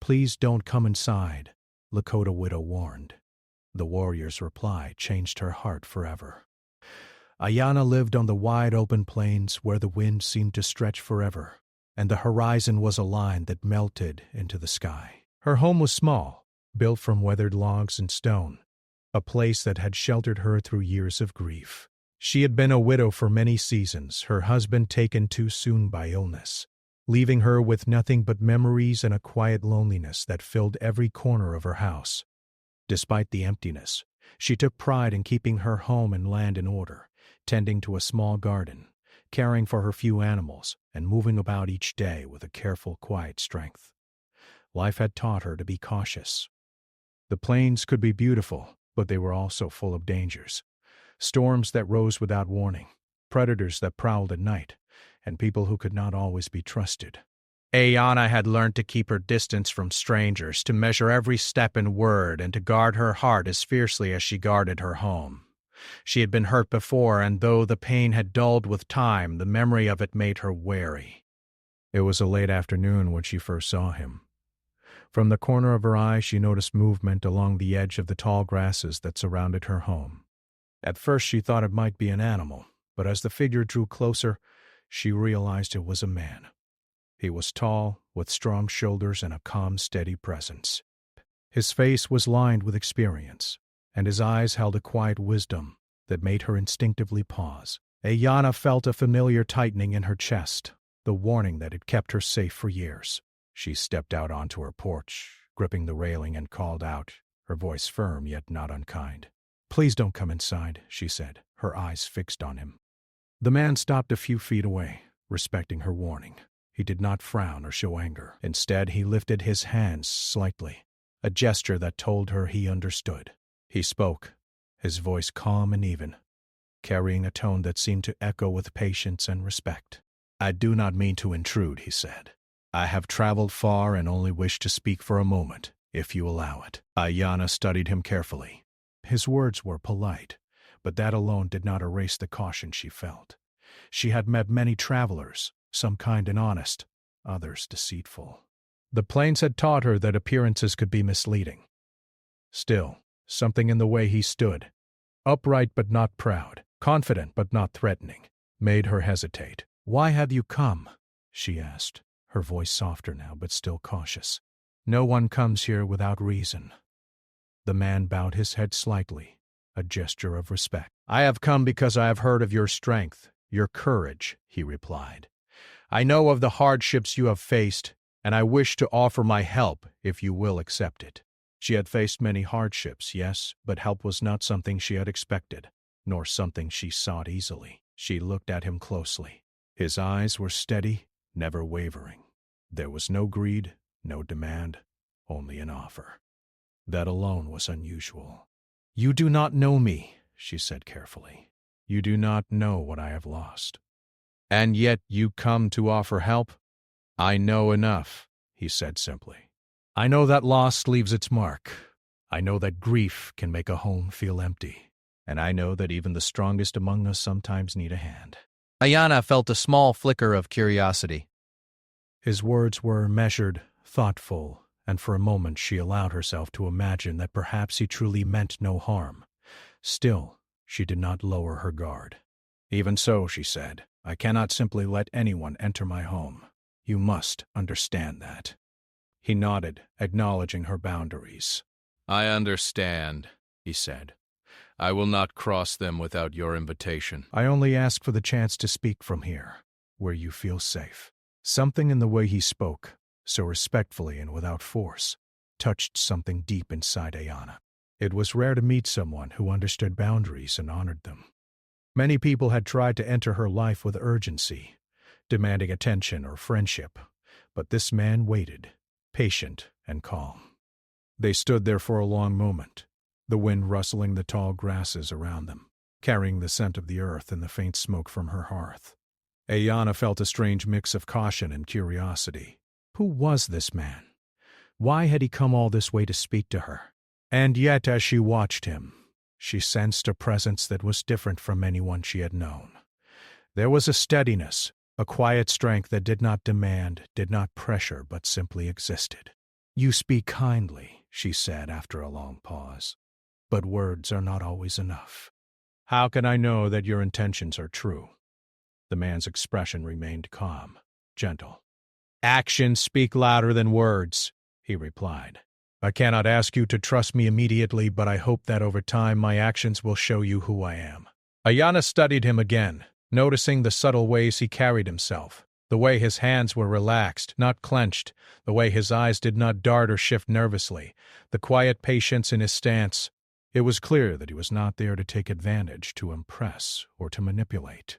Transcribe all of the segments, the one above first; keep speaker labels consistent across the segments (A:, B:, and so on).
A: "Please don't come inside," Lakota widow warned. The warrior's reply changed her heart forever. Ayanna lived on the wide open plains where the wind seemed to stretch forever, and the horizon was a line that melted into the sky. Her home was small, built from weathered logs and stone, a place that had sheltered her through years of grief. She had been a widow for many seasons, her husband taken too soon by illness, leaving her with nothing but memories and a quiet loneliness that filled every corner of her house. Despite the emptiness, she took pride in keeping her home and land in order, tending to a small garden, caring for her few animals, and moving about each day with a careful, quiet strength. Life had taught her to be cautious. The plains could be beautiful, but they were also full of dangers. Storms that rose without warning, predators that prowled at night, and people who could not always be trusted. Ayanna had learned to keep her distance from strangers, to measure every step and word, and to guard her heart as fiercely as she guarded her home. She had been hurt before, and though the pain had dulled with time, the memory of it made her wary. It was a late afternoon when she first saw him. From the corner of her eye, she noticed movement along the edge of the tall grasses that surrounded her home. At first she thought it might be an animal, but as the figure drew closer, she realized it was a man. He was tall, with strong shoulders and a calm, steady presence. His face was lined with experience, and his eyes held a quiet wisdom that made her instinctively pause. Ayanna felt a familiar tightening in her chest, the warning that had kept her safe for years. She stepped out onto her porch, gripping the railing, and called out, her voice firm yet not unkind. "Please don't come inside," she said, her eyes fixed on him. The man stopped a few feet away, respecting her warning. He did not frown or show anger. Instead, he lifted his hands slightly, a gesture that told her he understood. He spoke, his voice calm and even, carrying a tone that seemed to echo with patience and respect. "I do not mean to intrude," he said. "I have traveled far and only wish to speak for a moment, if you allow it." Ayanna studied him carefully. His words were polite, but that alone did not erase the caution she felt. She had met many travelers, some kind and honest, others deceitful. The plains had taught her that appearances could be misleading. Still, something in the way he stood, upright but not proud, confident but not threatening, made her hesitate. "Why have you come?" she asked, her voice softer now but still cautious. "No one comes here without reason." The man bowed his head slightly, a gesture of respect. "I have come because I have heard of your strength, your courage," he replied. "I know of the hardships you have faced, and I wish to offer my help if you will accept it." She had faced many hardships, yes, but help was not something she had expected, nor something she sought easily. She looked at him closely. His eyes were steady, never wavering. There was no greed, no demand, only an offer. That alone was unusual. "You do not know me," she said carefully. "You do not know what I have lost. And yet you come to offer help?" "I know enough," he said simply. "I know that loss leaves its mark. I know that grief can make a home feel empty. And I know that even the strongest among us sometimes need a hand." Ayanna felt a small flicker of curiosity. His words were measured, thoughtful, and for a moment she allowed herself to imagine that perhaps he truly meant no harm. Still, she did not lower her guard. "Even so," she said, "I cannot simply let anyone enter my home. You must understand that." He nodded, acknowledging her boundaries. "I understand," he said. "I will not cross them without your invitation. I only ask for the chance to speak from here, where you feel safe." Something in the way he spoke, so respectfully and without force, touched something deep inside Ayanna. It was rare to meet someone who understood boundaries and honored them. Many people had tried to enter her life with urgency, demanding attention or friendship, but this man waited, patient and calm. They stood there for a long moment, the wind rustling the tall grasses around them, carrying the scent of the earth and the faint smoke from her hearth. Ayanna felt a strange mix of caution and curiosity. Who was this man? Why had he come all this way to speak to her? And yet, as she watched him, she sensed a presence that was different from anyone she had known. There was a steadiness, a quiet strength that did not demand, did not pressure, but simply existed. "You speak kindly," she said after a long pause, "but words are not always enough. How can I know that your intentions are true?" The man's expression remained calm, gentle. "Actions speak louder than words," he replied. "I cannot ask you to trust me immediately, but I hope that over time my actions will show you who I am." Ayanna studied him again, noticing the subtle ways he carried himself, the way his hands were relaxed, not clenched, the way his eyes did not dart or shift nervously, the quiet patience in his stance. It was clear that he was not there to take advantage, to impress, or to manipulate.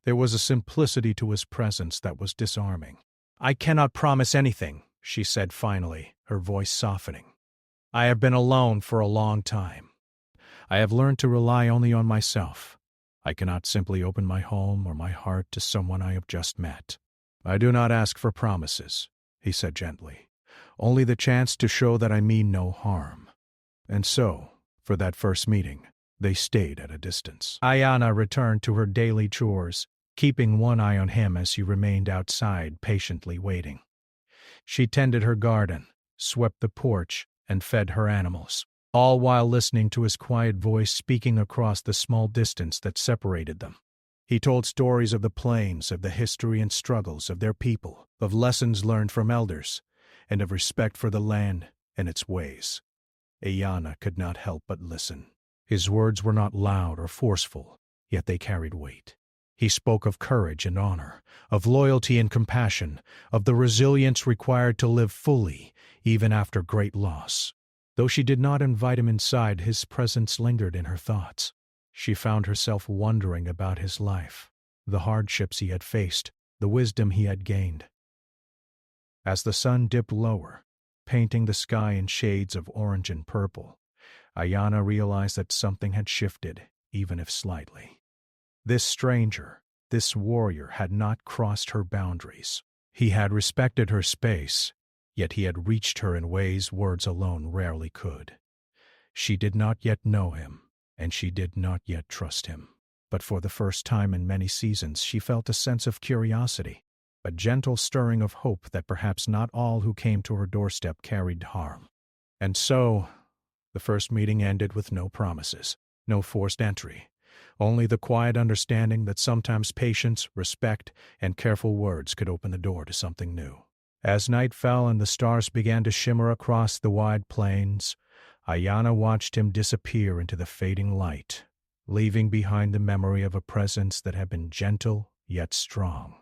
A: There was a simplicity to his presence that was disarming. "I cannot promise anything," she said finally, her voice softening. "I have been alone for a long time. I have learned to rely only on myself. I cannot simply open my home or my heart to someone I have just met." "I do not ask for promises," he said gently, "only the chance to show that I mean no harm." And so, for that first meeting, they stayed at a distance. Ayanna returned to her daily chores, keeping one eye on him as he remained outside patiently waiting. She tended her garden, swept the porch, and fed her animals, all while listening to his quiet voice speaking across the small distance that separated them. He told stories of the plains, of the history and struggles of their people, of lessons learned from elders, and of respect for the land and its ways. Ayanna could not help but listen. His words were not loud or forceful, yet they carried weight. He spoke of courage and honor, of loyalty and compassion, of the resilience required to live fully, even after great loss. Though she did not invite him inside, his presence lingered in her thoughts. She found herself wondering about his life, the hardships he had faced, the wisdom he had gained. As the sun dipped lower, painting the sky in shades of orange and purple, Ayanna realized that something had shifted, even if slightly. This stranger, this warrior, had not crossed her boundaries. He had respected her space, yet he had reached her in ways words alone rarely could. She did not yet know him, and she did not yet trust him. But for the first time in many seasons she felt a sense of curiosity, a gentle stirring of hope that perhaps not all who came to her doorstep carried harm. And so, the first meeting ended with no promises, no forced entry. Only the quiet understanding that sometimes patience, respect, and careful words could open the door to something new. As night fell and the stars began to shimmer across the wide plains, Ayanna watched him disappear into the fading light, leaving behind the memory of a presence that had been gentle yet strong,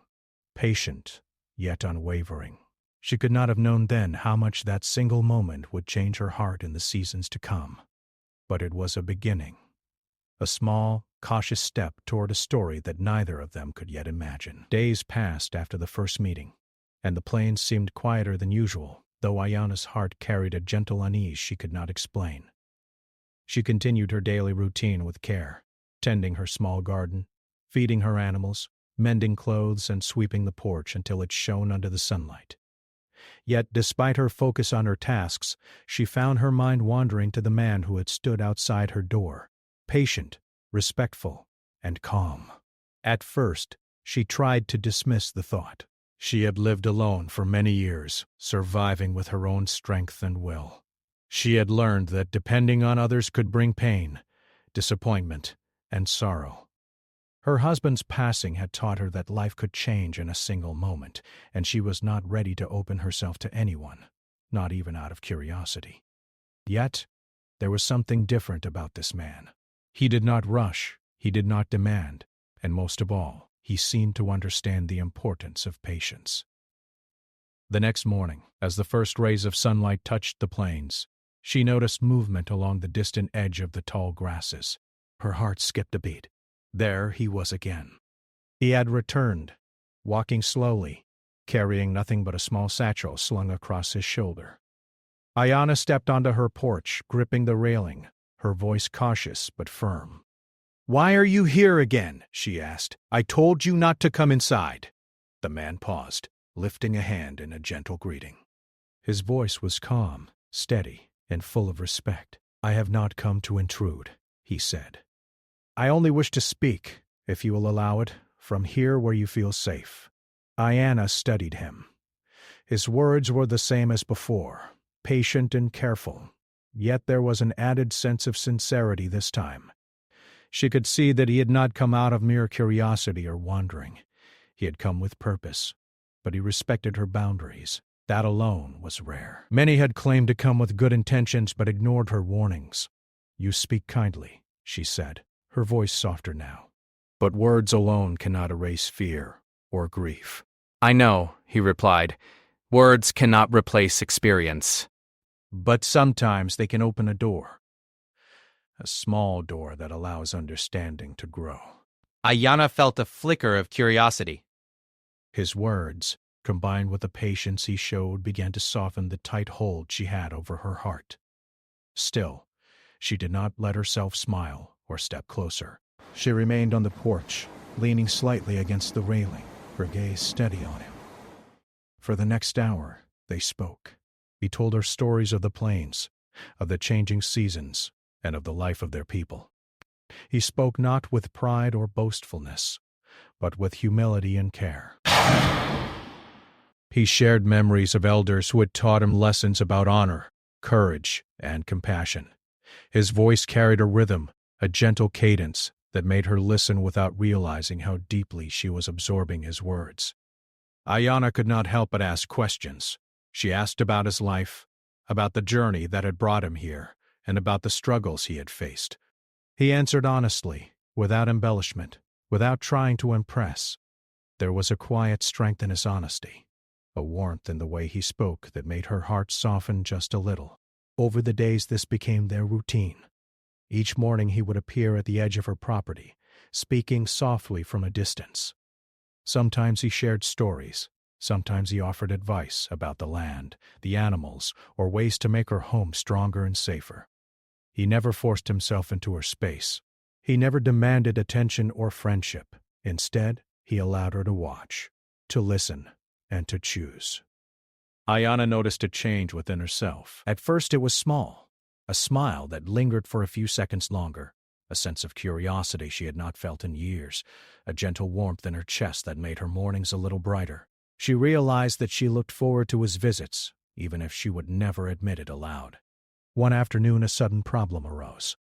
A: patient yet unwavering. She could not have known then how much that single moment would change her heart in the seasons to come. But it was a beginning, a small, cautious step toward a story that neither of them could yet imagine. Days passed after the first meeting, and the plains seemed quieter than usual, though Ayanna's heart carried a gentle unease she could not explain. She continued her daily routine with care, tending her small garden, feeding her animals, mending clothes, and sweeping the porch until it shone under the sunlight. Yet, despite her focus on her tasks, she found her mind wandering to the man who had stood outside her door, patient, respectful, and calm. At first, she tried to dismiss the thought. She had lived alone for many years, surviving with her own strength and will. She had learned that depending on others could bring pain, disappointment, and sorrow. Her husband's passing had taught her that life could change in a single moment, and she was not ready to open herself to anyone, not even out of curiosity. Yet, there was something different about this man. He did not rush, he did not demand, and most of all, he seemed to understand the importance of patience. The next morning, as the first rays of sunlight touched the plains, she noticed movement along the distant edge of the tall grasses. Her heart skipped a beat. There he was again. He had returned, walking slowly, carrying nothing but a small satchel slung across his shoulder. Ayanna stepped onto her porch, gripping the railing, her voice cautious but firm. "Why are you here again?" she asked. "I told you not to come inside." The man paused, lifting a hand in a gentle greeting. His voice was calm, steady, and full of respect. "I have not come to intrude," he said. "I only wish to speak, if you will allow it, from here where you feel safe." Ayanna studied him. His words were the same as before, patient and careful, yet there was an added sense of sincerity this time. She could see that he had not come out of mere curiosity or wandering. He had come with purpose, but he respected her boundaries. That alone was rare. Many had claimed to come with good intentions but ignored her warnings. "You speak kindly," she said, her voice softer now. "But words alone cannot erase fear or grief."
B: "I know," he replied. "Words cannot replace experience."
A: "But sometimes they can open a door. A small door that allows understanding to grow."
B: Ayanna felt a flicker of curiosity.
A: His words, combined with the patience he showed, began to soften the tight hold she had over her heart. Still, she did not let herself smile or step closer. She remained on the porch, leaning slightly against the railing, her gaze steady on him. For the next hour, they spoke. He told her stories of the plains, of the changing seasons, and of the life of their people. He spoke not with pride or boastfulness, but with humility and care. He shared memories of elders who had taught him lessons about honor, courage, and compassion. His voice carried a rhythm, a gentle cadence that made her listen without realizing how deeply she was absorbing his words. Ayanna could not help but ask questions. She asked about his life, about the journey that had brought him here, and about the struggles he had faced. He answered honestly, without embellishment, without trying to impress. There was a quiet strength in his honesty, a warmth in the way he spoke that made her heart soften just a little. Over the days this became their routine. Each morning he would appear at the edge of her property, speaking softly from a distance. Sometimes he shared stories, sometimes he offered advice about the land, the animals, or ways to make her home stronger and safer. He never forced himself into her space. He never demanded attention or friendship. Instead, he allowed her to watch, to listen, and to choose. Ayanna noticed a change within herself. At first it was small, a smile that lingered for a few seconds longer, a sense of curiosity she had not felt in years, a gentle warmth in her chest that made her mornings a little brighter. She realized that she looked forward to his visits, even if she would never admit it aloud. One afternoon a sudden problem arose.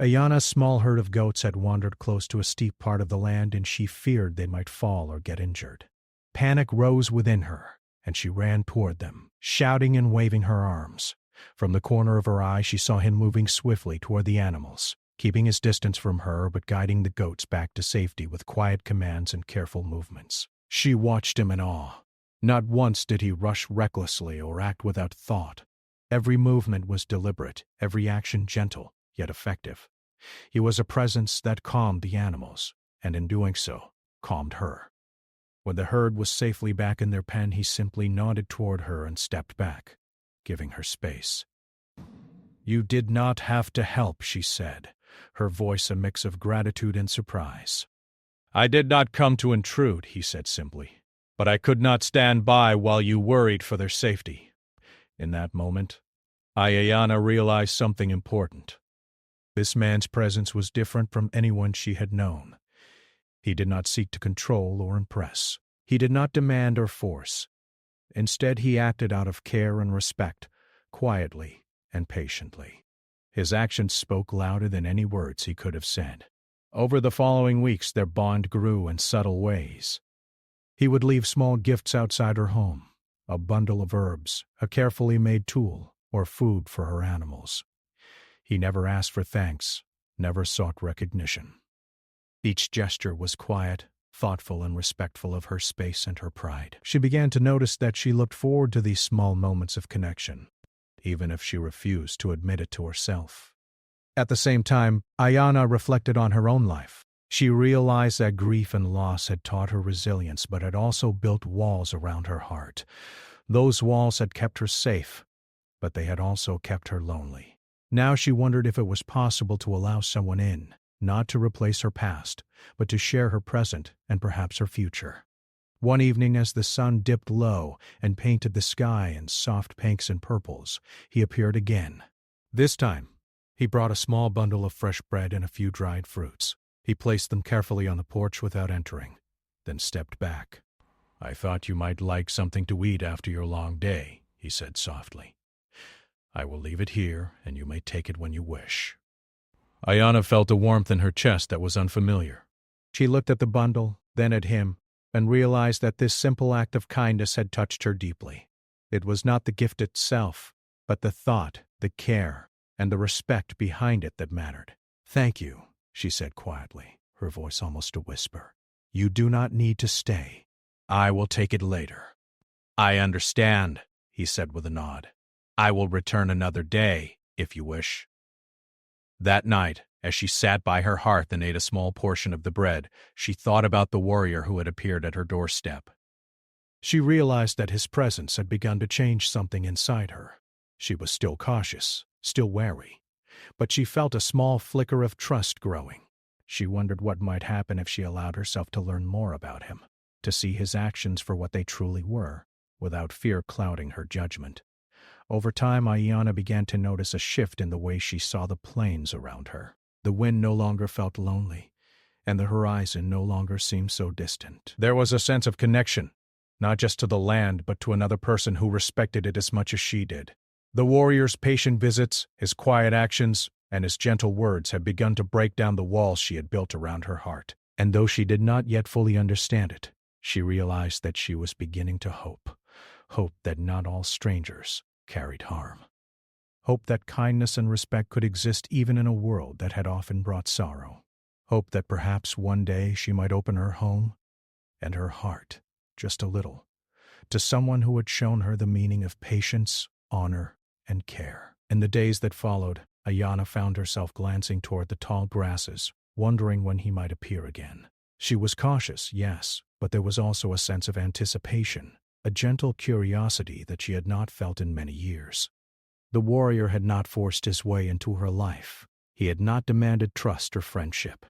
A: Ayanna's small herd of goats had wandered close to a steep part of the land, and she feared they might fall or get injured. Panic rose within her, and she ran toward them, shouting and waving her arms. From the corner of her eye she saw him moving swiftly toward the animals, keeping his distance from her but guiding the goats back to safety with quiet commands and careful movements. She watched him in awe. Not once did he rush recklessly or act without thought. Every movement was deliberate, every action gentle, yet effective. He was a presence that calmed the animals, and in doing so, calmed her. When the herd was safely back in their pen, he simply nodded toward her and stepped back, giving her space. "You did not have to help," she said, her voice a mix of gratitude and surprise. "I did not come to intrude," he said simply, "but I could not stand by while you worried for their safety." In that moment, Ayanna realized something important. This man's presence was different from anyone she had known. He did not seek to control or impress. He did not demand or force. Instead, he acted out of care and respect, quietly and patiently. His actions spoke louder than any words he could have said. Over the following weeks, their bond grew in subtle ways. He would leave small gifts outside her home, a bundle of herbs, a carefully made tool, or food for her animals. He never asked for thanks, never sought recognition. Each gesture was quiet, thoughtful, and respectful of her space and her pride. She began to notice that she looked forward to these small moments of connection, even if she refused to admit it to herself. At the same time, Ayanna reflected on her own life. She realized that grief and loss had taught her resilience, but had also built walls around her heart. Those walls had kept her safe, but they had also kept her lonely. Now she wondered if it was possible to allow someone in, not to replace her past, but to share her present and perhaps her future. One evening, as the sun dipped low and painted the sky in soft pinks and purples, he appeared again. This time, he brought a small bundle of fresh bread and a few dried fruits. He placed them carefully on the porch without entering, then stepped back. "I thought you might like something to eat after your long day," he said softly. I will leave it here, and you may take it when you wish." Ayana felt a warmth in her chest that was unfamiliar. She looked at the bundle, then at him, and realized that this simple act of kindness had touched her deeply. It was not the gift itself, but the thought, the care, and the respect behind it that mattered. "Thank you," she said quietly, her voice almost a whisper. "You do not need to stay. I will take it later." "I understand," he said with a nod. "I will return another day, if you wish." That night, as she sat by her hearth and ate a small portion of the bread, she thought about the warrior who had appeared at her doorstep. She realized that his presence had begun to change something inside her. She was still cautious, still wary, but she felt a small flicker of trust growing. She wondered what might happen if she allowed herself to learn more about him, to see his actions for what they truly were, without fear clouding her judgment. Over time, Ayana began to notice a shift in the way she saw the plains around her. The wind no longer felt lonely, and the horizon no longer seemed so distant. There was a sense of connection, not just to the land, but to another person who respected it as much as she did. The warrior's patient visits, his quiet actions, and his gentle words had begun to break down the walls she had built around her heart. And though she did not yet fully understand it, she realized that she was beginning to hope that not all strangers carried harm. Hope that kindness and respect could exist even in a world that had often brought sorrow. Hope that perhaps one day she might open her home and her heart, just a little, to someone who had shown her the meaning of patience, honor, and care. In the days that followed, Ayana found herself glancing toward the tall grasses, wondering when he might appear again. She was cautious, yes, but there was also a sense of anticipation, a gentle curiosity that she had not felt in many years. The warrior had not forced his way into her life. He had not demanded trust or friendship.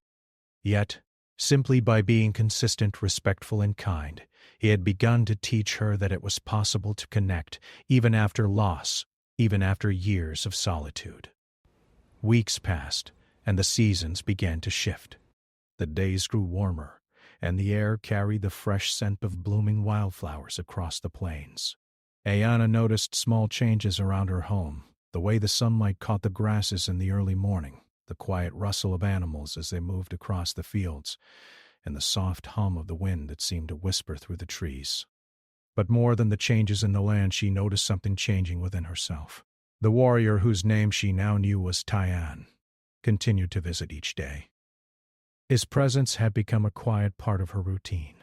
A: Yet, simply by being consistent, respectful, and kind, he had begun to teach her that it was possible to connect, even after loss, even after years of solitude. Weeks passed, and the seasons began to shift. The days grew warmer, and the air carried the fresh scent of blooming wildflowers across the plains. Ayana noticed small changes around her home, the way the sunlight caught the grasses in the early morning, the quiet rustle of animals as they moved across the fields, and the soft hum of the wind that seemed to whisper through the trees. But more than the changes in the land, she noticed something changing within herself. The warrior, whose name she now knew was Tyann, continued to visit each day. His presence had become a quiet part of her routine.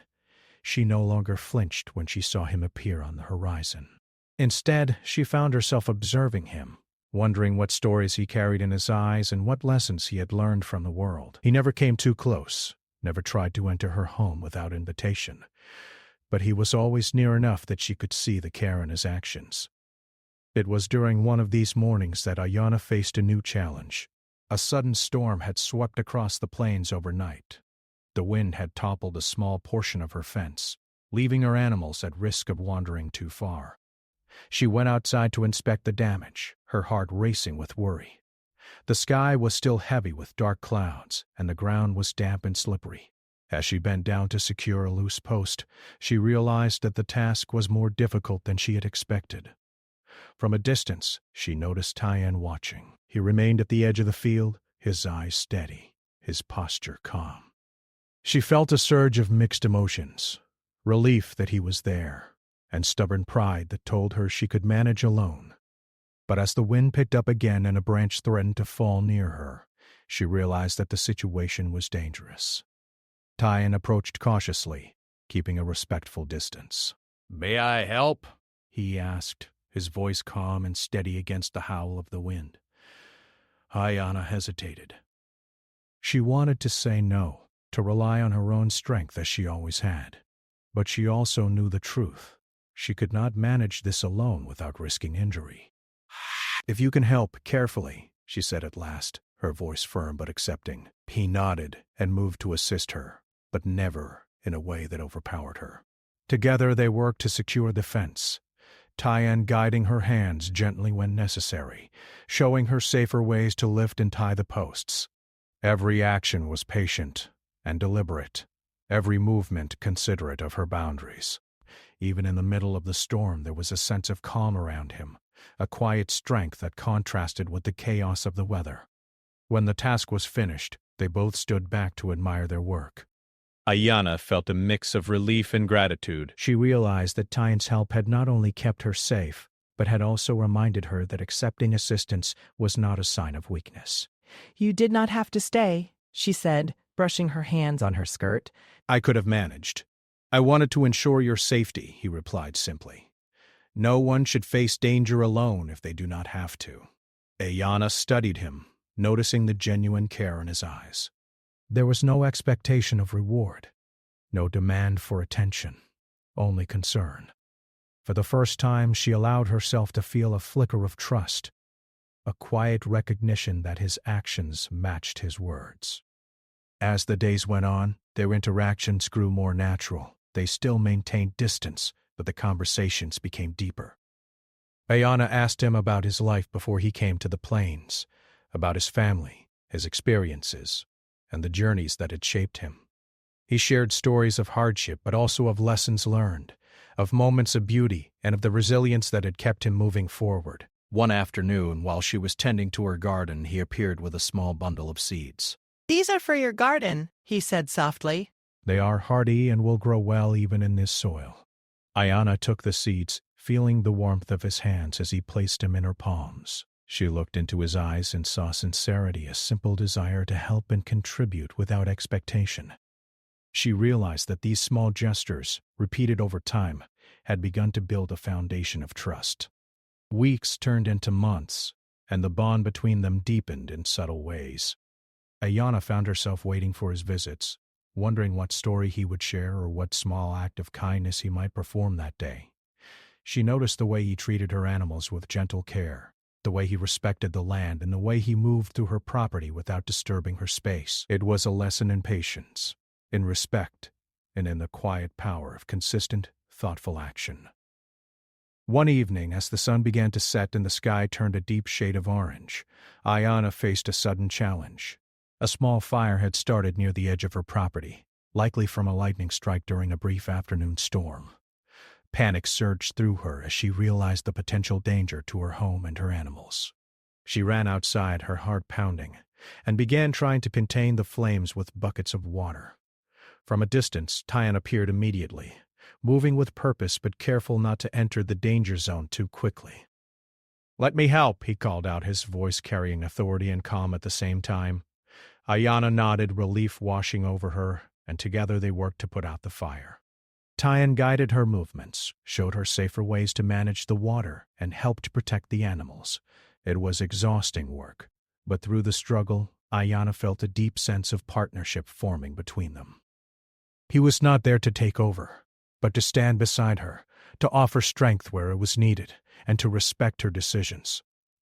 A: She no longer flinched when she saw him appear on the horizon. Instead, she found herself observing him, wondering what stories he carried in his eyes and what lessons he had learned from the world. He never came too close, never tried to enter her home without invitation, but he was always near enough that she could see the care in his actions. It was during one of these mornings that Ayana faced a new challenge. A sudden storm had swept across the plains overnight. The wind had toppled a small portion of her fence, leaving her animals at risk of wandering too far. She went outside to inspect the damage, her heart racing with worry. The sky was still heavy with dark clouds, and the ground was damp and slippery. As she bent down to secure a loose post, she realized that the task was more difficult than she had expected. From a distance, she noticed Tyann watching. He remained at the edge of the field, his eyes steady, his posture calm. She felt a surge of mixed emotions, relief that he was there, and stubborn pride that told her she could manage alone. But as the wind picked up again and a branch threatened to fall near her, she realized that the situation was dangerous. Tyann approached cautiously, keeping a respectful distance. "May I help?" he asked, his voice calm and steady against the howl of the wind. Ayana hesitated. She wanted to say no, to rely on her own strength as she always had. But she also knew the truth. She could not manage this alone without risking injury. "If you can help, carefully," she said at last, her voice firm but accepting. He nodded and moved to assist her, but never in a way that overpowered her. Together they worked to secure the fence, Tyann guiding her hands gently when necessary, showing her safer ways to lift and tie the posts. Every action was patient and deliberate, every movement considerate of her boundaries. Even in the middle of the storm, there was a sense of calm around him, a quiet strength that contrasted with the chaos of the weather. When the task was finished, they both stood back to admire their work. Ayana felt a mix of relief and gratitude. She realized that Tyan's help had not only kept her safe, but had also reminded her that accepting assistance was not a sign of weakness.
C: "You did not have to stay," she said, brushing her hands on her skirt.
A: "I could have managed. I wanted to ensure your safety," he replied simply. "No one should face danger alone if they do not have to." Ayana studied him, noticing the genuine care in his eyes. There was no expectation of reward, no demand for attention, only concern. For the first time, she allowed herself to feel a flicker of trust, a quiet recognition that his actions matched his words. As the days went on, their interactions grew more natural. They still maintained distance, but the conversations became deeper. Ayana asked him about his life before he came to the plains, about his family, his experiences, and the journeys that had shaped him. He shared stories of hardship, but also of lessons learned, of moments of beauty, and of the resilience that had kept him moving forward. One afternoon, while she was tending to her garden, he appeared with a small bundle of seeds.
C: "These are for your garden," he said softly.
A: "They are hardy and will grow well even in this soil." Ayana took the seeds, feeling the warmth of his hands as he placed them in her palms. She looked into his eyes and saw sincerity, a simple desire to help and contribute without expectation. She realized that these small gestures, repeated over time, had begun to build a foundation of trust. Weeks turned into months, and the bond between them deepened in subtle ways. Ayana found herself waiting for his visits, wondering what story he would share or what small act of kindness he might perform that day. She noticed the way he treated her animals with gentle care, the way he respected the land, and the way he moved through her property without disturbing her space. It was a lesson in patience, in respect, and in the quiet power of consistent, thoughtful action. One evening, as the sun began to set and the sky turned a deep shade of orange, Ayana faced a sudden challenge. A small fire had started near the edge of her property, likely from a lightning strike during a brief afternoon storm. Panic surged through her as she realized the potential danger to her home and her animals. She ran outside, her heart pounding, and began trying to contain the flames with buckets of water. From a distance, Tyan appeared immediately, moving with purpose but careful not to enter the danger zone too quickly. "Let me help," he called out, his voice carrying authority and calm at the same time. Ayana nodded, relief washing over her, and together they worked to put out the fire. Tyan guided her movements, showed her safer ways to manage the water, and helped protect the animals. It was exhausting work, but through the struggle, Ayana felt a deep sense of partnership forming between them. He was not there to take over, but to stand beside her, to offer strength where it was needed, and to respect her decisions.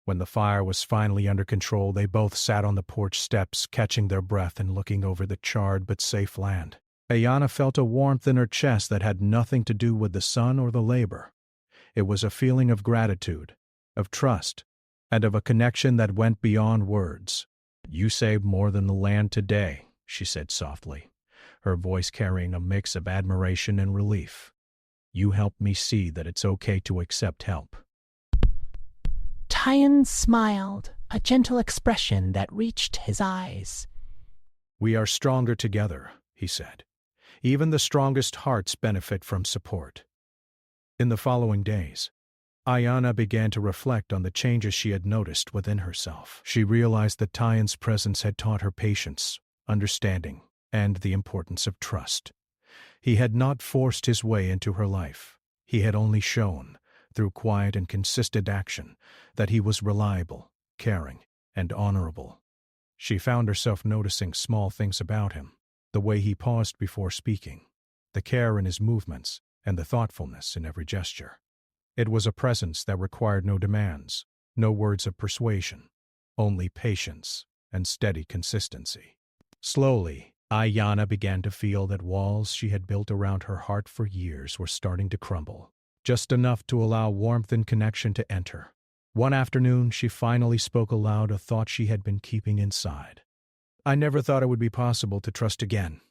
A: When the fire was finally under control, they both sat on the porch steps, catching their breath and looking over the charred but safe land. Ayana felt a warmth in her chest that had nothing to do with the sun or the labor. It was a feeling of gratitude, of trust, and of a connection that went beyond words. "You saved more than the land today," she said softly, her voice carrying a mix of admiration and relief. "You helped me see that it's okay to accept help."
C: Tyan smiled, a gentle expression that reached his eyes.
A: "We are stronger together," he said. "Even the strongest hearts benefit from support." In the following days, Ayana began to reflect on the changes she had noticed within herself. She realized that Tyan's presence had taught her patience, understanding, and the importance of trust. He had not forced his way into her life. He had only shown, through quiet and consistent action, that he was reliable, caring, and honorable. She found herself noticing small things about him, the way he paused before speaking, the care in his movements, and the thoughtfulness in every gesture. It was a presence that required no demands, no words of persuasion, only patience and steady consistency. Slowly, Ayana began to feel that walls she had built around her heart for years were starting to crumble, just enough to allow warmth and connection to enter. One afternoon, she finally spoke aloud, a thought she had been keeping inside. "I never thought it would be possible to trust again,"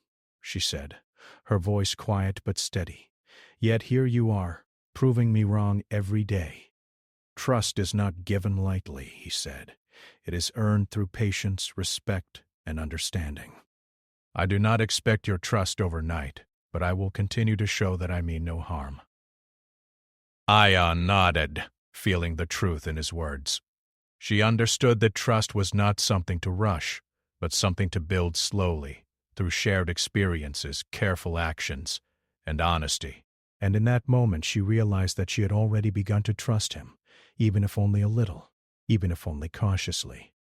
A: she said, her voice quiet but steady. "Yet here you are, proving me wrong every day." Trust is not given lightly, he said. It is earned through patience, respect, and understanding. I do not expect your trust overnight, but I will continue to show that I mean no harm. Aya nodded, feeling the truth in his words. She understood that trust was not something to rush, but something to build slowly, through shared experiences, careful actions, and honesty. And in that moment she realized that she had already begun to trust him, even if only a little, even if only cautiously.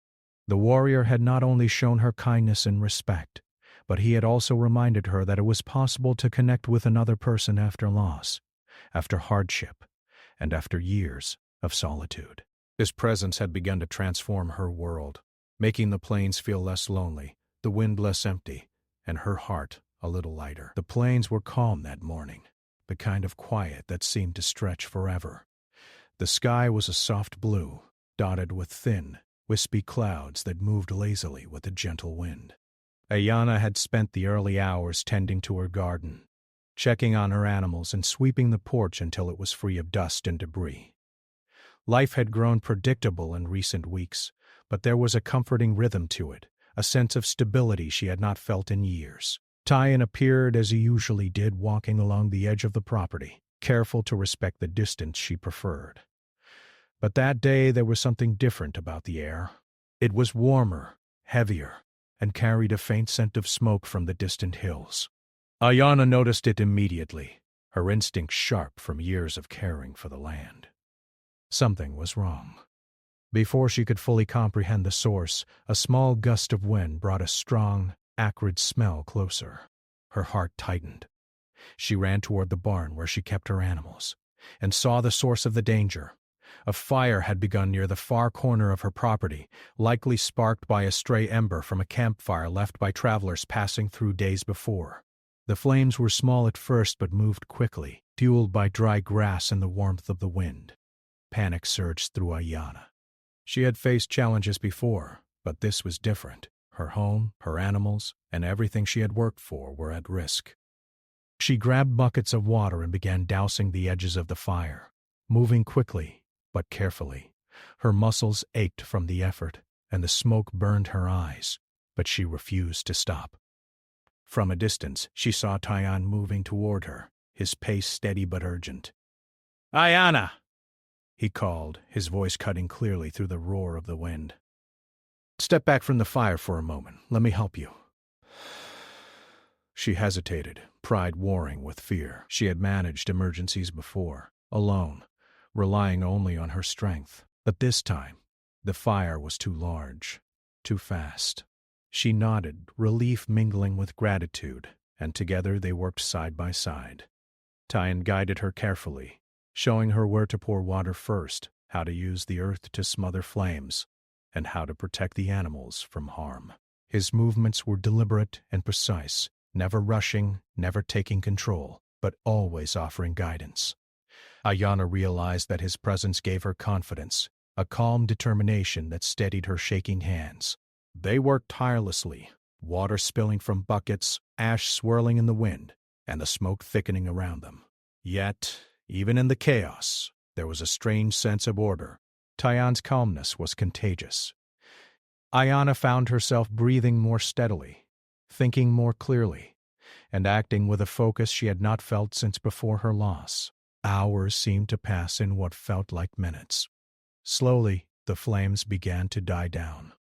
A: The warrior had not only shown her kindness and respect, but he had also reminded her that it was possible to connect with another person after loss, after hardship, and after years of solitude. His presence had begun to transform her world, making the plains feel less lonely, the wind less empty, and her heart a little lighter. The plains were calm that morning, the kind of quiet that seemed to stretch forever. The sky was a soft blue, dotted with thin, wispy clouds that moved lazily with a gentle wind. Ayanna had spent the early hours tending to her garden, checking on her animals and sweeping the porch until it was free of dust and debris. Life had grown predictable in recent weeks, but there was a comforting rhythm to it, a sense of stability she had not felt in years. Tyan appeared as he usually did, walking along the edge of the property, careful to respect the distance she preferred. But that day there was something different about the air. It was warmer, heavier, and carried a faint scent of smoke from the distant hills. Ayanna noticed it immediately, her instincts sharp from years of caring for the land. Something was wrong. Before she could fully comprehend the source, a small gust of wind brought a strong, acrid smell closer. Her heart tightened. She ran toward the barn where she kept her animals, and saw the source of the danger. A fire had begun near the far corner of her property, likely sparked by a stray ember from a campfire left by travelers passing through days before. The flames were small at first but moved quickly, fueled by dry grass and the warmth of the wind. Panic surged through Ayanna. She had faced challenges before, but this was different. Her home, her animals, and everything she had worked for were at risk. She grabbed buckets of water and began dousing the edges of the fire, moving quickly but carefully. Her muscles ached from the effort, and the smoke burned her eyes, but she refused to stop. From a distance, she saw Tyan moving toward her, his pace steady but urgent. "Ayanna!" he called, his voice cutting clearly through the roar of the wind. "Step back from the fire for a moment. Let me help you." She hesitated, pride warring with fear. She had managed emergencies before, alone, relying only on her strength. But this time, the fire was too large, too fast. She nodded, relief mingling with gratitude, and together they worked side by side. Tyan guided her carefully, showing her where to pour water first, how to use the earth to smother flames, and how to protect the animals from harm. His movements were deliberate and precise, never rushing, never taking control, but always offering guidance. Ayanna realized that his presence gave her confidence, a calm determination that steadied her shaking hands. They worked tirelessly, water spilling from buckets, ash swirling in the wind, and the smoke thickening around them. Yet, even in the chaos, there was a strange sense of order. Tyan's calmness was contagious. Ayanna found herself breathing more steadily, thinking more clearly, and acting with a focus she had not felt since before her loss. Hours seemed to pass in what felt like minutes. Slowly, the flames began to die down.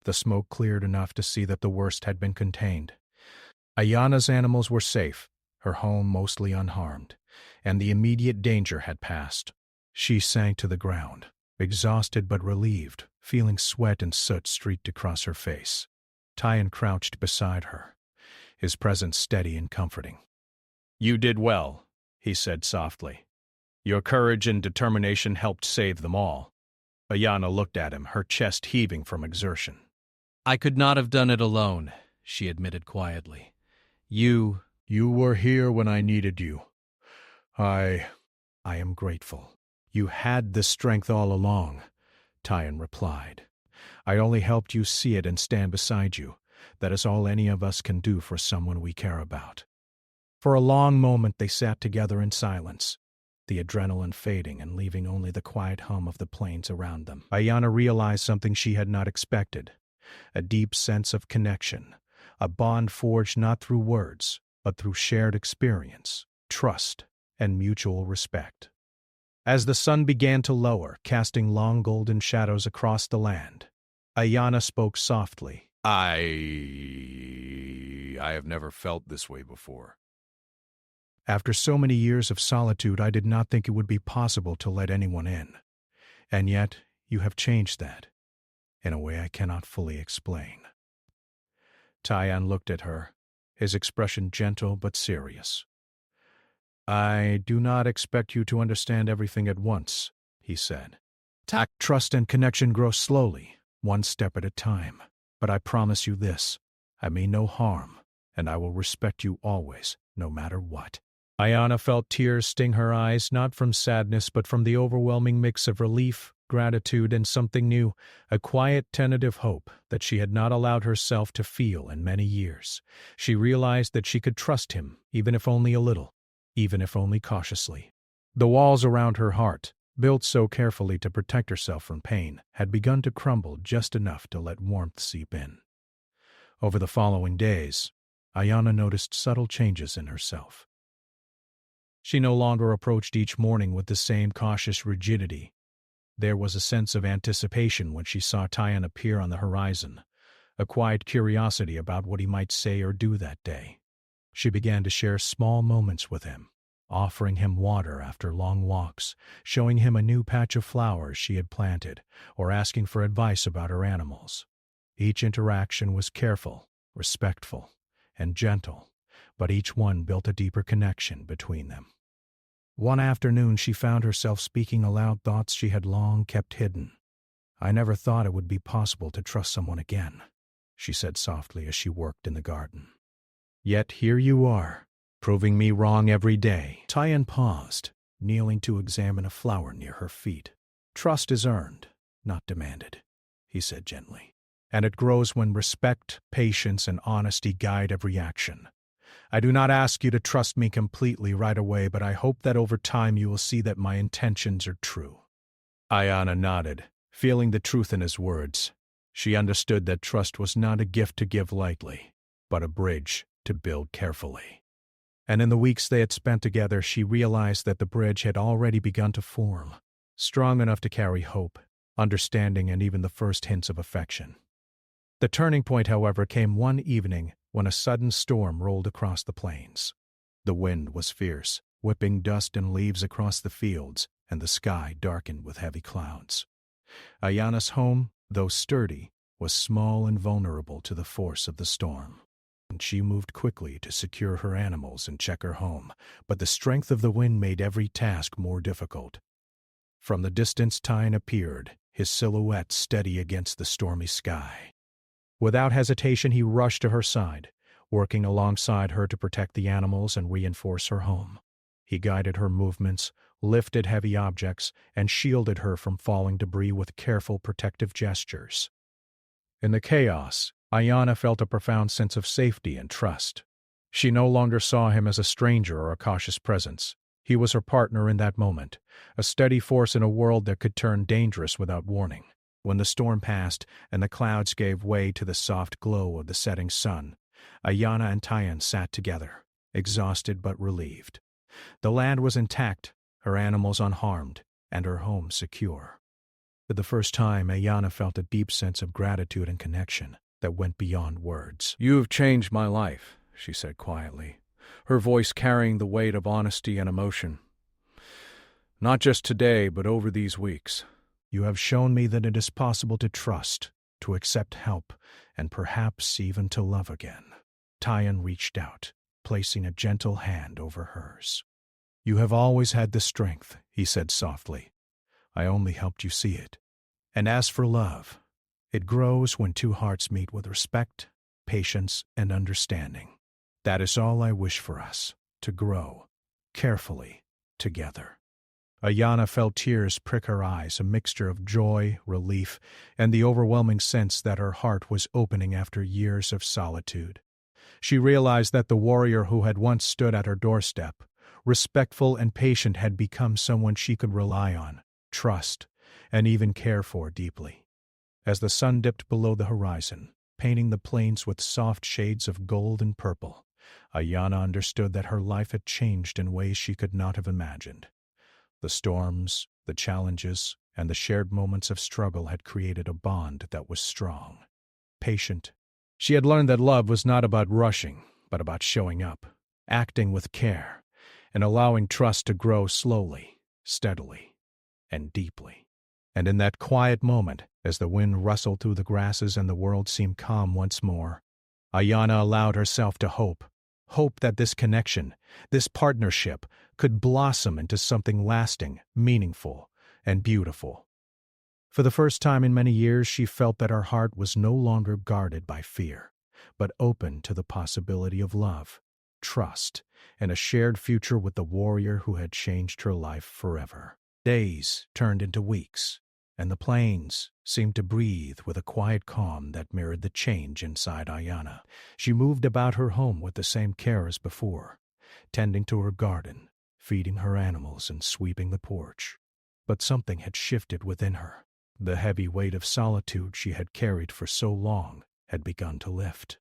A: The smoke cleared enough to see that the worst had been contained. Ayanna's animals were safe, her home mostly unharmed, and the immediate danger had passed. She sank to the ground, exhausted but relieved, feeling sweat and soot streaked across her face. Tyan crouched beside her, his presence steady and comforting. "You did well," he said softly. "Your courage and determination helped save them all." Ayanna looked at him, her chest heaving from exertion.
B: "I could not have done it alone," she admitted quietly. You
A: were here when I needed you. I am grateful." "You had the strength all along," Tyan replied. "I only helped you see it and stand beside you. That is all any of us can do for someone we care about." For a long moment they sat together in silence. the adrenaline fading and leaving only the quiet hum of the plains around them. Ayana realized something she had not expected, a deep sense of connection, a bond forged not through words, but through shared experience, trust, and mutual respect. As the sun began to lower, casting long golden shadows across the land, Ayana spoke softly.
D: I have never felt this way before.
A: After so many years of solitude, I did not think it would be possible to let anyone in. And yet, you have changed that, in a way I cannot fully explain. Tyan looked at her, his expression gentle but serious. I do not expect you to understand everything at once, he said. Trust and connection grow slowly, one step at a time. But I promise you this, I mean no harm, and I will respect you always, no matter what. Ayana felt tears sting her eyes, not from sadness but from the overwhelming mix of relief, gratitude, and something new, a quiet, tentative hope that she had not allowed herself to feel in many years. She realized that she could trust him, even if only a little, even if only cautiously. The walls around her heart, built so carefully to protect herself from pain, had begun to crumble just enough to let warmth seep in. Over the following days, Ayana noticed subtle changes in herself. She no longer approached each morning with the same cautious rigidity. There was a sense of anticipation when she saw Tyan appear on the horizon, a quiet curiosity about what he might say or do that day. She began to share small moments with him, offering him water after long walks, showing him a new patch of flowers she had planted, or asking for advice about her animals. Each interaction was careful, respectful, and gentle, but each one built a deeper connection between them. One afternoon she found herself speaking aloud thoughts she had long kept hidden. I never thought it would be possible to trust someone again, she said softly as she worked in the garden. Yet here you are, proving me wrong every day. Tyan paused, kneeling to examine a flower near her feet. Trust is earned, not demanded, he said gently. And it grows when respect, patience, and honesty guide every action. I do not ask you to trust me completely right away, but I hope that over time you will see that my intentions are true. Ayana nodded, feeling the truth in his words. She understood that trust was not a gift to give lightly, but a bridge to build carefully. And in the weeks they had spent together, she realized that the bridge had already begun to form, strong enough to carry hope, understanding, and even the first hints of affection. The turning point, however, came one evening when a sudden storm rolled across the plains. The wind was fierce, whipping dust and leaves across the fields, and the sky darkened with heavy clouds. Ayana's home, though sturdy, was small and vulnerable to the force of the storm. And she moved quickly to secure her animals and check her home, but the strength of the wind made every task more difficult. From the distance Tyan appeared, his silhouette steady against the stormy sky. Without hesitation he rushed to her side, working alongside her to protect the animals and reinforce her home. He guided her movements, lifted heavy objects, and shielded her from falling debris with careful protective gestures. In the chaos, Ayana felt a profound sense of safety and trust. She no longer saw him as a stranger or a cautious presence. He was her partner in that moment, a steady force in a world that could turn dangerous without warning. When the storm passed and the clouds gave way to the soft glow of the setting sun, Ayana and Tyan sat together, exhausted but relieved. The land was intact, her animals unharmed, and her home secure. For the first time, Ayana felt a deep sense of gratitude and connection that went beyond words.
D: "You've changed my life," she said quietly, her voice carrying the weight of honesty and emotion. "Not just today, but over these weeks.
A: You have shown me that it is possible to trust, to accept help, and perhaps even to love again." Tyan reached out, placing a gentle hand over hers. "You have always had the strength," he said softly. "I only helped you see it. And as for love, it grows when two hearts meet with respect, patience, and understanding. That is all I wish for us, to grow, carefully, together." Ayana felt tears prick her eyes, a mixture of joy, relief, and the overwhelming sense that her heart was opening after years of solitude. She realized that the warrior who had once stood at her doorstep, respectful and patient, had become someone she could rely on, trust, and even care for deeply. As the sun dipped below the horizon, painting the plains with soft shades of gold and purple, Ayana understood that her life had changed in ways she could not have imagined. The storms, the challenges, and the shared moments of struggle had created a bond that was strong, patient. She had learned that love was not about rushing, but about showing up, acting with care, and allowing trust to grow slowly, steadily, and deeply. And in that quiet moment, as the wind rustled through the grasses and the world seemed calm once more, Ayana allowed herself to hope that this connection, this partnership, could blossom into something lasting, meaningful, and beautiful. For the first time in many years, she felt that her heart was no longer guarded by fear, but open to the possibility of love, trust, and a shared future with the warrior who had changed her life forever. Days turned into weeks, and the plains seemed to breathe with a quiet calm that mirrored the change inside Ayana. She moved about her home with the same care as before, tending to her garden, feeding her animals, and sweeping the porch. But something had shifted within her. The heavy weight of solitude she had carried for so long had begun to lift.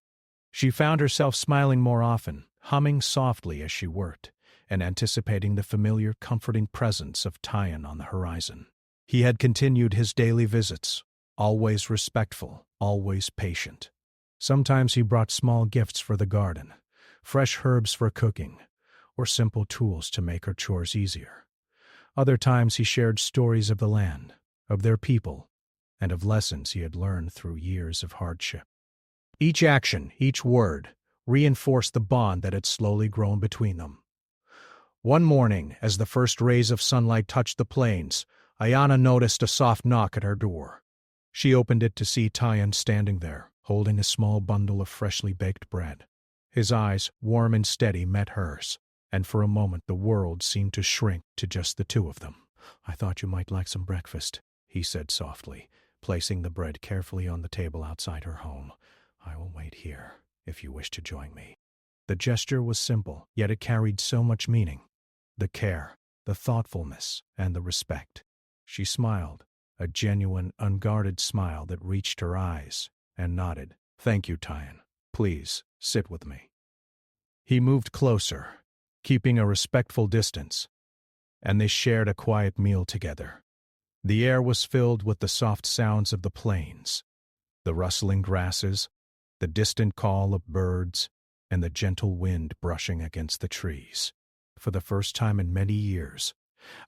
A: She found herself smiling more often, humming softly as she worked, and anticipating the familiar, comforting presence of Tyan on the horizon. He had continued his daily visits, always respectful, always patient. Sometimes he brought small gifts for the garden, fresh herbs for cooking, or simple tools to make her chores easier. Other times he shared stories of the land, of their people, and of lessons he had learned through years of hardship. Each action, each word, reinforced the bond that had slowly grown between them. One morning, as the first rays of sunlight touched the plains, Ayana noticed a soft knock at her door. She opened it to see Tyan standing there, holding a small bundle of freshly baked bread. His eyes, warm and steady, met hers, and for a moment the world seemed to shrink to just the two of them. "I thought you might like some breakfast," he said softly, placing the bread carefully on the table outside her home. "I will wait here, if you wish to join me." The gesture was simple, yet it carried so much meaning. The care, the thoughtfulness, and the respect. She smiled, a genuine, unguarded smile that reached her eyes, and nodded. "Thank you, Tyan. Please, sit with me." He moved closer, keeping a respectful distance, and they shared a quiet meal together. The air was filled with the soft sounds of the plains, the rustling grasses, the distant call of birds, and the gentle wind brushing against the trees. For the first time in many years,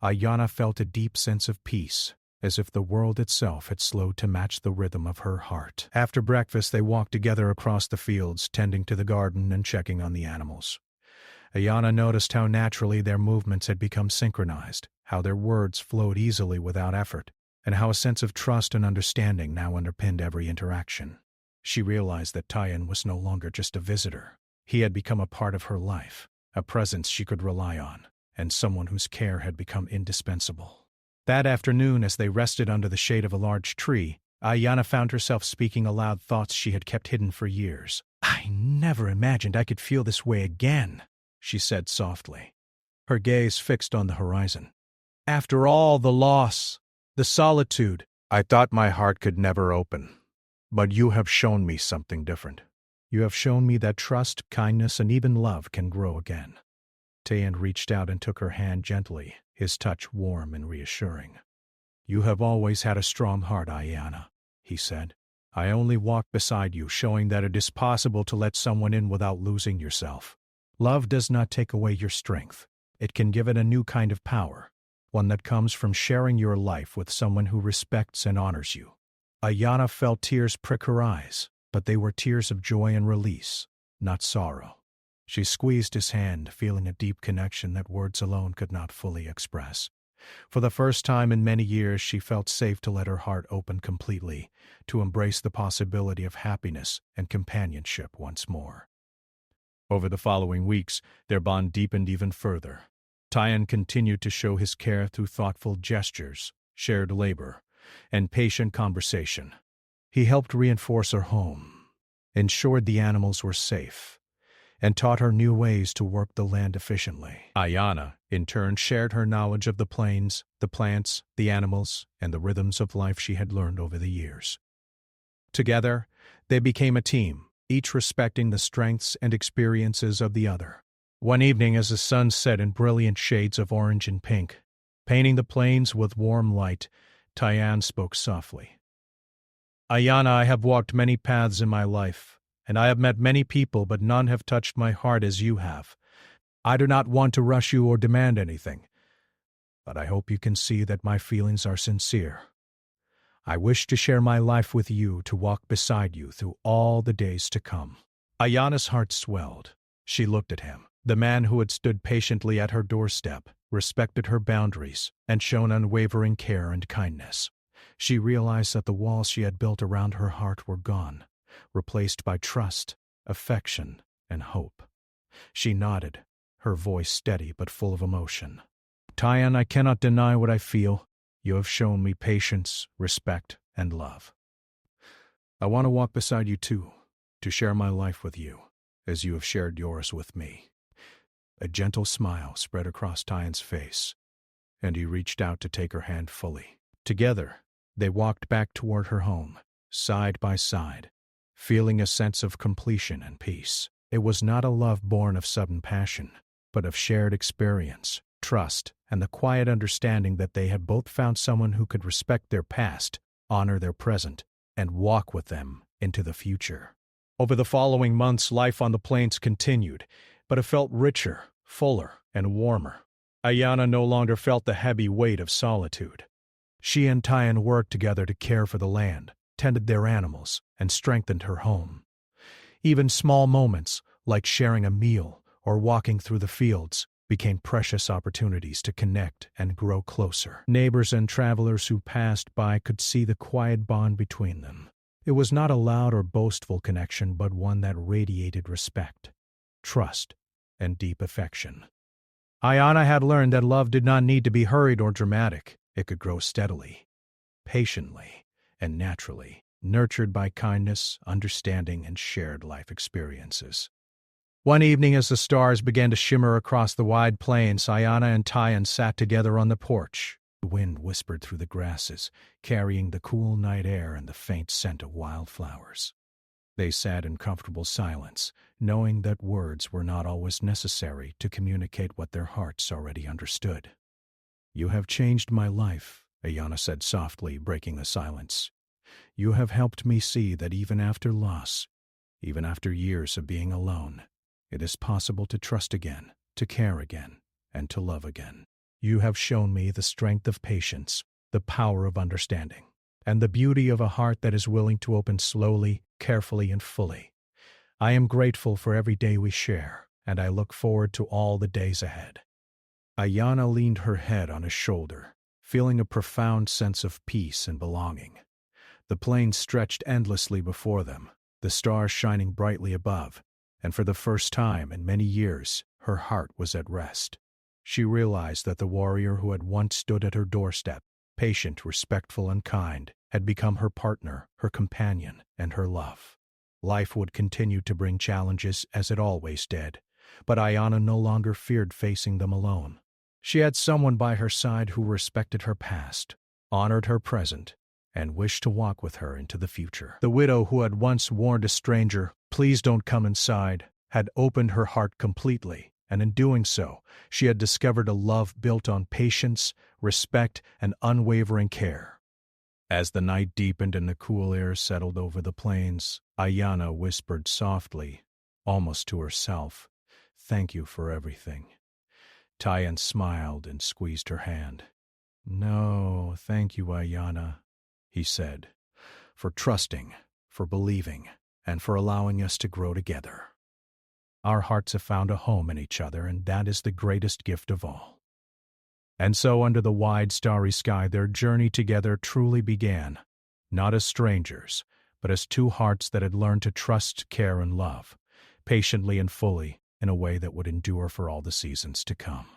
A: Ayana felt a deep sense of peace, as if the world itself had slowed to match the rhythm of her heart. After breakfast, they walked together across the fields, tending to the garden and checking on the animals. Ayana noticed how naturally their movements had become synchronized, how their words flowed easily without effort, and how a sense of trust and understanding now underpinned every interaction. She realized that Tyan was no longer just a visitor. He had become a part of her life, a presence she could rely on, and someone whose care had become indispensable. That afternoon, as they rested under the shade of a large tree, Ayana found herself speaking aloud thoughts she had kept hidden for years. "I never imagined I could feel this way again," she said softly, her gaze fixed on the horizon. "After all the loss, the solitude, I thought my heart could never open. But you have shown me something different. You have shown me that trust, kindness, and even love can grow again." Tyan reached out and took her hand gently, his touch warm and reassuring. "You have always had a strong heart, Ayana," he said. "I only walked beside you, showing that it is possible to let someone in without losing yourself. Love does not take away your strength. It can give it a new kind of power, one that comes from sharing your life with someone who respects and honors you." Ayana felt tears prick her eyes, but they were tears of joy and release, not sorrow. She squeezed his hand, feeling a deep connection that words alone could not fully express. For the first time in many years, she felt safe to let her heart open completely, to embrace the possibility of happiness and companionship once more. Over the following weeks, their bond deepened even further. Tyan continued to show his care through thoughtful gestures, shared labor, and patient conversation. He helped reinforce her home, ensured the animals were safe, and taught her new ways to work the land efficiently. Ayana, in turn, shared her knowledge of the plains, the plants, the animals, and the rhythms of life she had learned over the years. Together, they became a team, each respecting the strengths and experiences of the other. One evening, as the sun set in brilliant shades of orange and pink, painting the plains with warm light, Tyann spoke softly. Ayana, I have walked many paths in my life, and I have met many people, but none have touched my heart as you have. I do not want to rush you or demand anything, but I hope you can see that my feelings are sincere. I wish to share my life with you, to walk beside you through all the days to come. Ayana's heart swelled. She looked at him, the man who had stood patiently at her doorstep, respected her boundaries, and shown unwavering care and kindness. She realized that the walls she had built around her heart were gone, replaced by trust, affection, and hope. She nodded, her voice steady but full of emotion. Tyann, I cannot deny what I feel. You have shown me patience, respect, and love. I want to walk beside you too, to share my life with you, as you have shared yours with me. A gentle smile spread across Tyann's face, and he reached out to take her hand fully. Together, they walked back toward her home, side by side, feeling a sense of completion and peace. It was not a love born of sudden passion, but of shared experience, trust, and the quiet understanding that they had both found someone who could respect their past, honor their present, and walk with them into the future. Over the following months, life on the plains continued, but it felt richer, fuller, and warmer. Ayana no longer felt the heavy weight of solitude. She and Tyann worked together to care for the land, tended their animals, and strengthened her home. Even small moments, like sharing a meal or walking through the fields, became precious opportunities to connect and grow closer. Neighbors and travelers who passed by could see the quiet bond between them. It was not a loud or boastful connection, but one that radiated respect, trust, and deep affection. Ayana had learned that love did not need to be hurried or dramatic. It could grow steadily, patiently, and naturally, nurtured by kindness, understanding, and shared life experiences. One evening, as the stars began to shimmer across the wide plains, Ayana and Tyann sat together on the porch. The wind whispered through the grasses, carrying the cool night air and the faint scent of wildflowers. They sat in comfortable silence, knowing that words were not always necessary to communicate what their hearts already understood. You have changed my life, Ayana said softly, breaking the silence. You have helped me see that even after loss, even after years of being alone, it is possible to trust again, to care again, and to love again. You have shown me the strength of patience, the power of understanding, and the beauty of a heart that is willing to open slowly, carefully, and fully. I am grateful for every day we share, and I look forward to all the days ahead. Ayana leaned her head on his shoulder, feeling a profound sense of peace and belonging. The plains stretched endlessly before them, the stars shining brightly above, and for the first time in many years, her heart was at rest. She realized that the warrior who had once stood at her doorstep, patient, respectful, and kind, had become her partner, her companion, and her love. Life would continue to bring challenges as it always did, but Ayana no longer feared facing them alone. She had someone by her side who respected her past, honored her present, and wished to walk with her into the future. The widow who had once warned a stranger, "Please don't come inside," had opened her heart completely, and in doing so, she had discovered a love built on patience, respect, and unwavering care. As the night deepened and the cool air settled over the plains, Ayana whispered softly, almost to herself, "Thank you for everything." Tyann smiled and squeezed her hand. "No, thank you, Ayana," he said, "for trusting, for believing, and for allowing us to grow together. Our hearts have found a home in each other, and that is the greatest gift of all." And so under the wide starry sky their journey together truly began, not as strangers, but as two hearts that had learned to trust, care, and love, patiently and fully, in a way that would endure for all the seasons to come.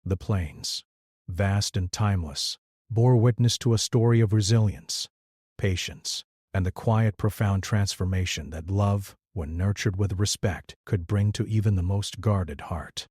A: The plains, vast and timeless, bore witness to a story of resilience, patience, and the quiet, profound transformation that love, when nurtured with respect, could bring to even the most guarded heart.